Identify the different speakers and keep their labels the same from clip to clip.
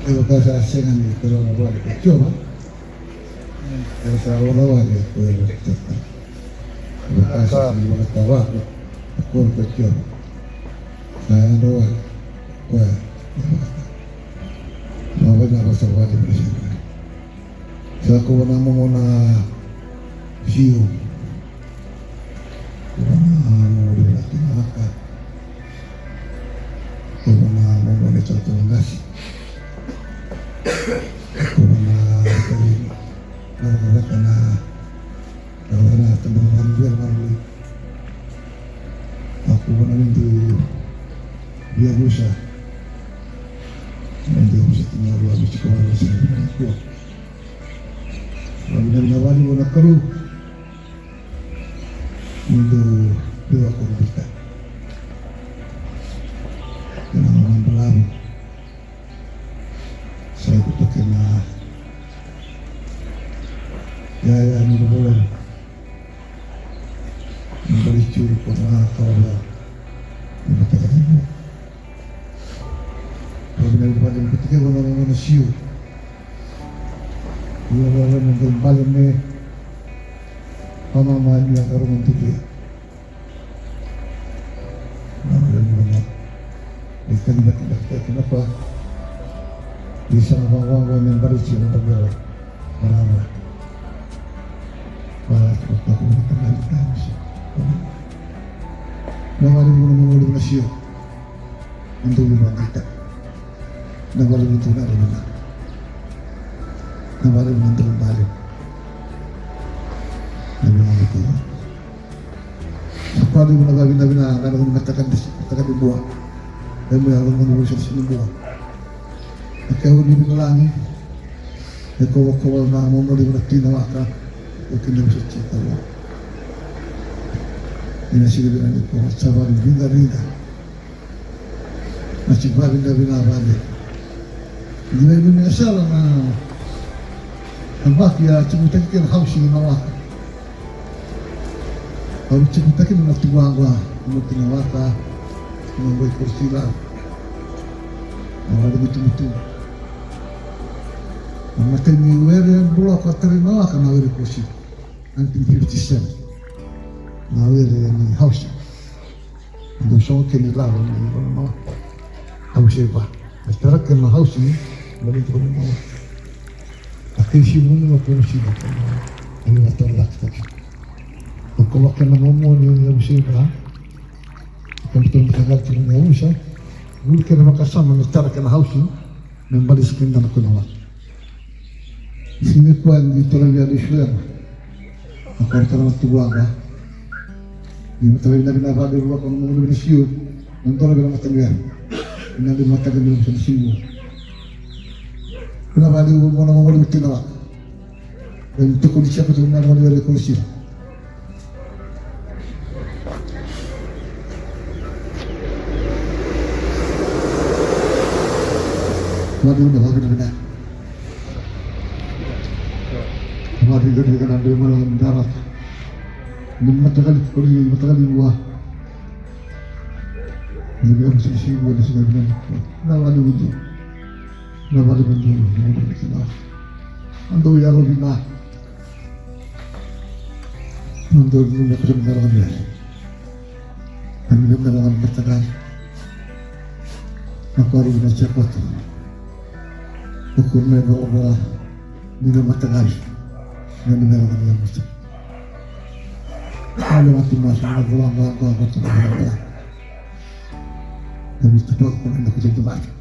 Speaker 1: Yavusa Senibua kichoma sasa wanawake kweli sasa Yavusa Senibua kwa kichoma ndio kwa mawanya kwa sababu mshika sasa kwa mwana view kuna mambo ni tofauti kuna na teman-teman Maroroi aku pernah itu Yavusa Senibua ciqomi Senibua benar-benar mau keru itu dua kita dengan pelan saya kena ya ini boleh memberi curi pernah kalau mengatakan itu benar-benar ketika orang-orang siu orang-orang yang kembali ni orang-orang yang orang itu benar-benar ikan tidak kenapa bisa orang-orang yang berisi untuk orang-orang aku kenal nawali mulu nasio untuk kita nawali itu nak mana nawali untuk balik nawali itu sekali vakavinavinaka kalau mengatakan buah dan yang Yavusa Senibua kau di langi kau nama mulu maka kita bisa cerita ini sih dengan itu sabar ringa masih vakavinavinaka balik ini salah nampak ya cerita kita harus nawak harus cerita kita nak tuangwa nak nawaka membuat kursi lah ada betul-betul maka ni wera blok terima akan awal kursi nanti 50 cent awal ni house untuk show kini lah ni orang house apa sekarang kena house ni balik ke rumah akhir si mula kursi ni motor lah kalau kena ngomong ni Yavusa kalau kita bercakap tentang Yavusa mungkin kena makasama sekarang kena house ni membalik sekian dan aku nawak sini pun di Turaga di Loma aku terang Turaga di Matabose di rumah kamu mulu di siu untuk orang Matabose ini di Matabose di siu kenapa di mana mau di Turaga dan untuk kondisi apa tu mana mau di kondisi madu benar mari kita akan ada malam darat matagal buah ini kan sisi buat di sini nawali bunyi kita ando ya robina ando punya kebenaran ya kami kebenaran matagal aku harus bercakap ukurnya bahwa di matagal yang dengar Yavusa. Kalau waktu masuk aku terbawa. Habis itu aku nak kerja balik.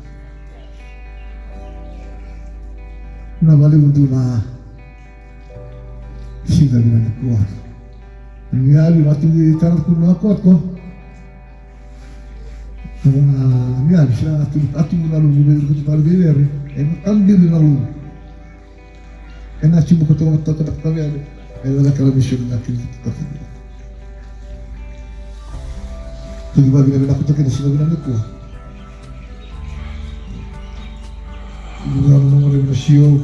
Speaker 1: Nak balik untuk nak singgah di mana kuat. Ini hari waktu di tanah kuno aku. Ini hari saya atu lalu beli kerja beli. Ambil lalu. Kena cuma kata katavila adalah kalau misini lagi katavila. Jadi bagaimana aku tak kena sinabi na ko. Ini ang mga relasyon